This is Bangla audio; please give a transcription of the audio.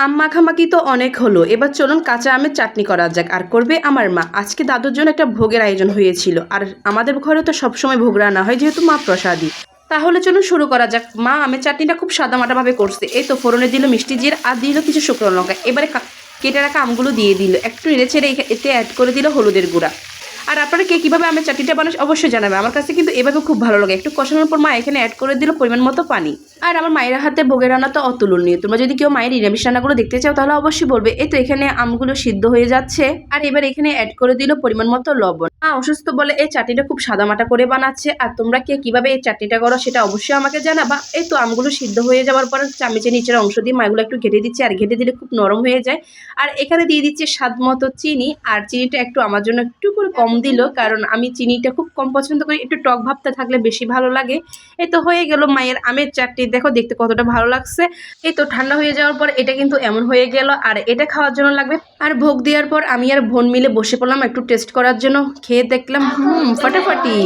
আম মাখামাখি তো অনেক হলো, এবার চলুন কাঁচা আমের চাটনি করা যাক। আর করবে আমার মা। আজকে দাদুর জন্য একটা ভোগের আয়োজন হয়েছিল, আর আমাদের ঘরে তো সবসময় ভোগ রান্না হয় যেহেতু মা প্রসাদী। তাহলে চলুন শুরু করা যাক। মা আমের চাটনিটা খুব সাদামাটাভাবে করছে। এই তো ফোড়নে দিল মিষ্টি জিরে আর দিল কিছু শুকনো লঙ্কা। এবারে কেটে রাখা আমগুলো দিয়ে দিল, একটু নেড়ে ছেড়ে এতে অ্যাড করে দিল হলুদের গুঁড়া। আর আপনারা কে কীভাবে আমের চাটনিটা বানান অবশ্যই জানাবে। আমার কাছে কিন্তু এভাবে খুব ভালো লাগে। একটু কষানোর পর মা এখানে অ্যাড করে দিল পরিমাণ মতো পানি। আর আমার মায়ের হাতে ভোগের রান্না তো অতুলনীয়। তোমরা যদি কেউ মায়ের নিরামিষ রান্নাগুলো দেখতে চাও তাহলে অবশ্যই বলবে। এই তো এখানে আমগুলো সিদ্ধ হয়ে যাচ্ছে, আর এবার এখানে অ্যাড করে দিল পরিমাণ মতো লবণ। মা অসুস্থ বলে এই চাটনিটা খুব সাদামাটা করে বানাচ্ছে। আর তোমরা কে কীভাবে এই চাটনিটা করো সেটা অবশ্যই আমাকে জানাবা। এই তো আমগুলো সিদ্ধ হয়ে যাওয়ার পর চামচের নিচের অংশ দিয়ে মাগুলো একটু ঘেটে দিচ্ছে, আর ঘেটে দিলে খুব নরম হয়ে যায়। আর এখানে দিয়ে দিচ্ছে স্বাদ মতো চিনি, আর চিনিটা একটু আমার জন্য একটু করে কম দিল, কারণ আমি চিনিটা খুব কম পছন্দ করি, একটু টক ভাবটা থাকলে বেশি ভালো লাগে। এই তো হয়ে গেল মায়ের আমের চাটনি। দেখো দেখতে কতটা ভালো লাগছে। এই তো ঠান্ডা হয়ে যাওয়ার পর এটা কিন্তু এমন হয়ে গেল, আর এটা খাওয়ার জন্য লাগবে। আর ভোগ দেওয়ার পর আমি আর বোন মিলে বসে পড়লাম একটু টেস্ট করার জন্য। খেয়ে দেখলাম ফাটাফাটি।